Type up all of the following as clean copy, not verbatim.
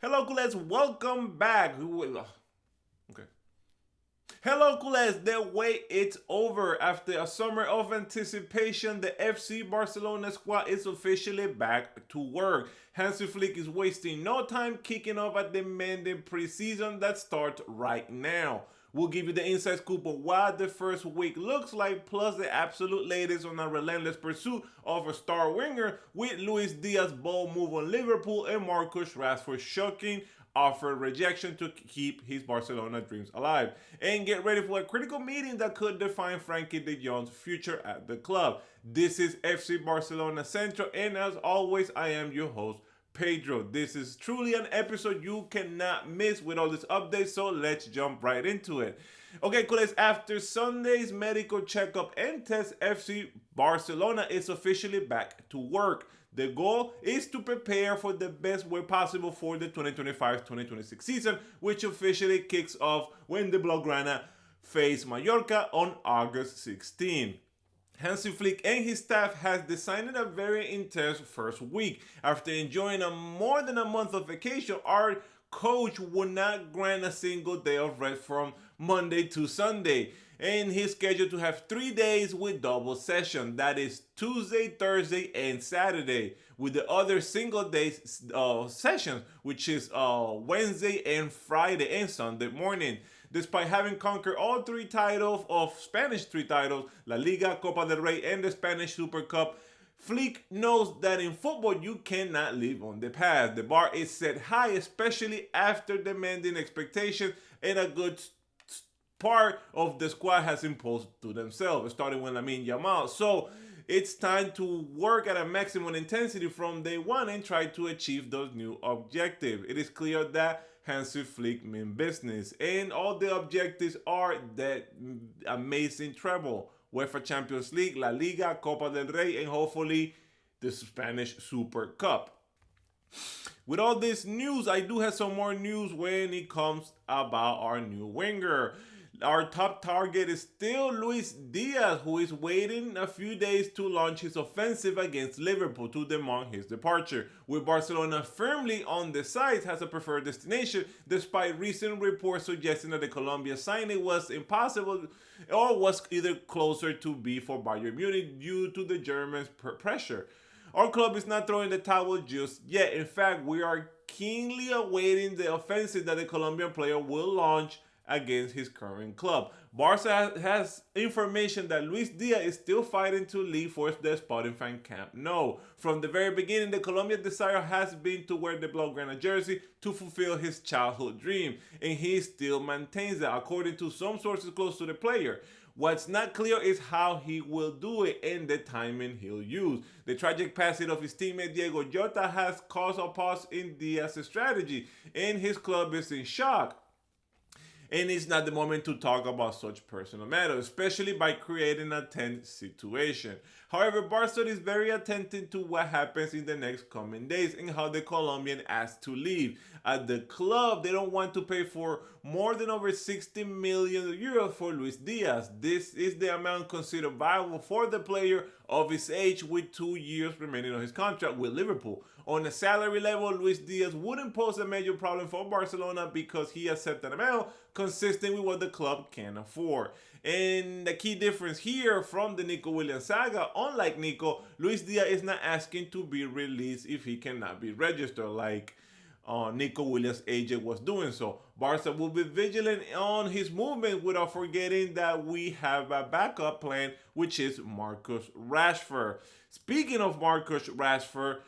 Hello, culés. Welcome back. Okay. Hello, culés. The wait it's over. After a summer of anticipation, the FC Barcelona squad is officially back to work. Hansi Flick is wasting no time kicking off a demanding preseason that starts right now. We'll give you the inside scoop of what the first week looks like, plus the absolute latest on a relentless pursuit of a star winger with Luis Diaz's bold move on Liverpool and Marcus Rashford's shocking offer rejection to keep his Barcelona dreams alive. And get ready for a critical meeting that could define Frankie de Jong's future at the club. This is FC Barcelona Central, and as always, I am your host, Pedro. This is truly an episode you cannot miss with all these updates, so let's jump right into it. Okay, coolers, after Sunday's medical checkup and test, FC Barcelona is officially back to work. The goal is to prepare for the best way possible for the 2025-2026 season, which officially kicks off when the Blaugrana face Mallorca on August 16. Hansi Flick and his staff has designed a very intense first week. After enjoying more than a month of vacation, our coach would not grant a single day of rest from Monday to Sunday. And he's scheduled to have 3 days with double session. That is Tuesday, Thursday, and Saturday. With the other single days sessions, which is Wednesday and Friday and Sunday morning. Despite having conquered all three titles of Spanish three titles, La Liga, Copa del Rey, and the Spanish Super Cup, Flick knows that in football you cannot live on the past. The bar is set high, especially after demanding expectations and a good part of the squad has imposed to themselves, starting with Lamine Yamal. So it's time to work at a maximum intensity from day one and try to achieve those new objectives. It is clear that Hansi Flick means business, and all the objectives are that amazing treble: UEFA Champions League, La Liga, Copa del Rey, and hopefully the Spanish Super Cup. With all this news, I do have some more news when it comes about our new winger. Our top target is still Luis Diaz, who is waiting a few days to launch his offensive against Liverpool to demand his departure. With Barcelona firmly on the sides as a preferred destination, despite recent reports suggesting that the Colombia signing was impossible or was either closer to be for Bayern Munich due to the Germans' pressure. Our club is not throwing the towel just yet. In fact, we are keenly awaiting the offensive that the Colombian player will launch against his current club. Barca has information that Luis Diaz is still fighting to leave for the spot in fan camp. No, from the very beginning, the Colombian desire has been to wear the Blaugrana jersey to fulfill his childhood dream, and he still maintains that, according to some sources close to the player. What's not clear is how he will do it and the timing he'll use. The tragic passing of his teammate Diego Jota has caused a pause in Diaz's strategy, and his club is in shock. And it's not the moment to talk about such personal matters, especially by creating a tense situation. However, Barcelona is very attentive to what happens in the next coming days and how the Colombian asks to leave. At the club, they don't want to pay for more than over 60 million euros for Luis Diaz. This is the amount considered viable for the player of his age with 2 years remaining on his contract with Liverpool. On a salary level, Luis Diaz wouldn't pose a major problem for Barcelona because he accepted an amount consistent with what the club can afford. And the key difference here from the Nico Williams saga, unlike Nico, Luis Diaz is not asking to be released if he cannot be registered like Nico Williams' agent was doing so. Barca will be vigilant on his movement without forgetting that we have a backup plan, which is Marcus Rashford. Speaking of Marcus Rashford,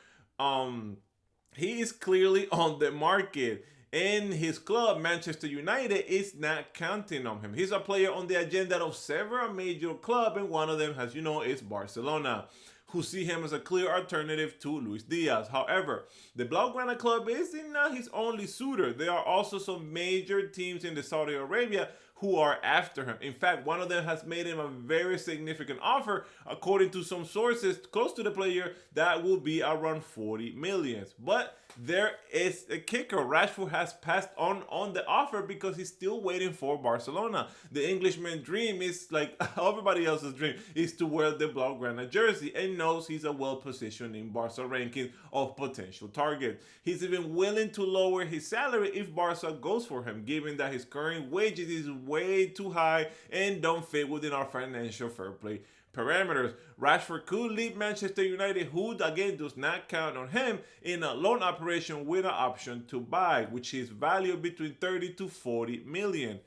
he is clearly on the market, and his club, Manchester United, is not counting on him. He's a player on the agenda of several major clubs, and one of them, as you know, is Barcelona, who see him as a clear alternative to Luis Diaz. However, the Blaugrana club is not his only suitor. There are also some major teams in the Saudi Arabia who are after him. In fact, one of them has made him a very significant offer, according to some sources close to the player, that will be around 40 million. But there is a kicker. Rashford has passed on the offer because he's still waiting for Barcelona. The Englishman's dream is like everybody else's dream, is to wear the Blaugrana jersey, and knows he's a well-positioned in Barca rankings of potential target. He's even willing to lower his salary if Barca goes for him, given that his current wages is way too high and don't fit within our financial fair play parameters. Rashford could leave Manchester United, who again does not count on him, in a loan operation with an option to buy, which is valued between 30 to 40 million.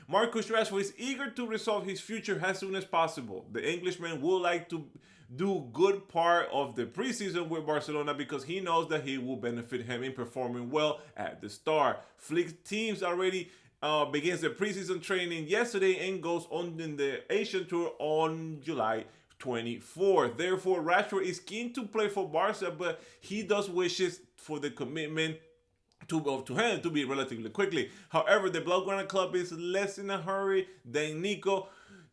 Marcus Rashford is eager to resolve his future as soon as possible. The Englishman would like to do good part of the preseason with Barcelona because he knows that he will benefit him in performing well at the start. Flick's teams already begins the preseason training yesterday and goes on in the Asian Tour on July 24th. Therefore, Rashford is keen to play for Barca, but he does wishes for the commitment to him to be relatively quickly. However, the Blaugrana club is less in a hurry than Nico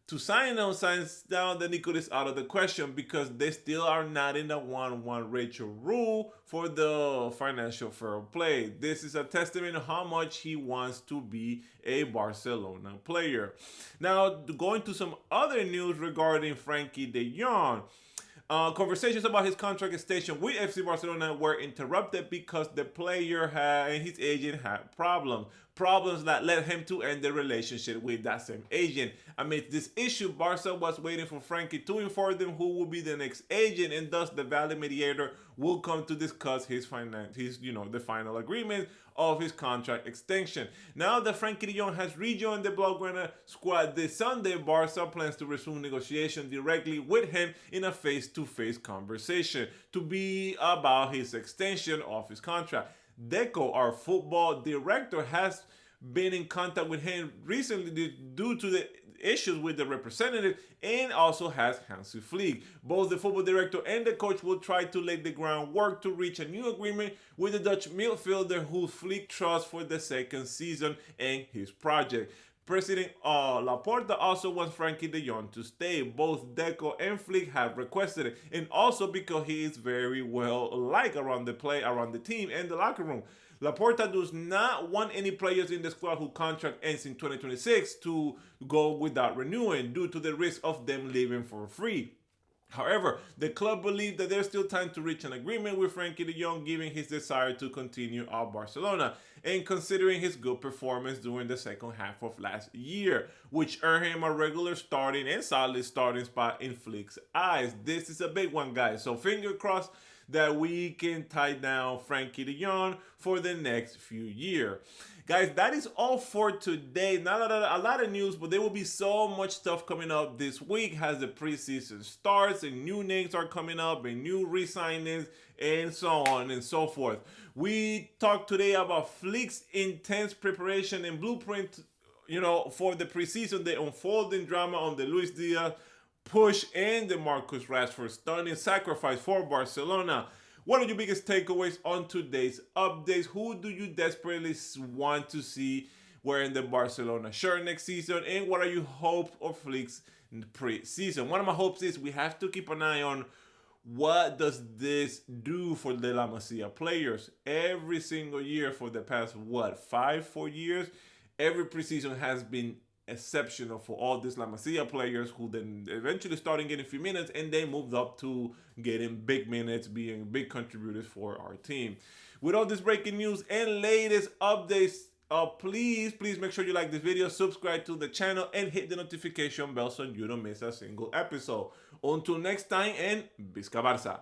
to sign him. Signs down that Nico is out of the question because they still are not in the 1-1 ratio rule for the financial fair play. This is a testament of how much he wants to be a Barcelona player. Now, going to some other news regarding Frankie de Jong. Conversations about his contract extension with FC Barcelona were interrupted because the player and his agent had problems that led him to end the relationship with that same agent. Amidst this issue, Barca was waiting for Frankie to inform them who will be the next agent, and thus the valid mediator will come to discuss the final agreement of his contract extension. Now that Frankie de Jong has rejoined the Blaugrana squad this Sunday, Barca plans to resume negotiations directly with him in a face-to-face conversation to be about his extension of his contract. Deco, our football director, has been in contact with him recently due to the issues with the representative, and also has Hansi Flick. Both the football director and the coach will try to lay the groundwork to reach a new agreement with the Dutch midfielder who Flick trusts for the second season in his project. President Laporta also wants Frankie de Jong to stay. Both Deco and Flick have requested it, and also because he is very well liked around the team and the locker room. Laporta does not want any players in the squad whose contract ends in 2026 to go without renewing due to the risk of them leaving for free. However, the club believes that there's still time to reach an agreement with Frankie de Jong, given his desire to continue at Barcelona and considering his good performance during the second half of last year, which earned him a regular starting and solid starting spot in Flick's eyes. This is a big one, guys. So finger crossed that we can tie down Frankie de Jong for the next few years. Guys, that is all for today. Not a lot of news, but there will be so much stuff coming up this week as the preseason starts, and new names are coming up, and new re-signings, and so on and so forth. We talked today about Flick's intense preparation and blueprint, for the preseason, the unfolding drama on the Luis Diaz push and the Marcus Rashford stunning sacrifice for Barcelona. What are your biggest takeaways on today's updates? Who do you desperately want to see wearing the Barcelona shirt next season? And what are your hopes of Flick's pre-season? One of my hopes is we have to keep an eye on what does this do for the La Masia players. Every single year for the past, 4 years, every preseason has been exceptional for all these La Masia players who then eventually started getting a few minutes and they moved up to getting big minutes, being big contributors for our team. With all this breaking news and latest updates, please make sure you like this video, subscribe to the channel, and hit the notification bell so you don't miss a single episode. Until next time, and Visca Barça.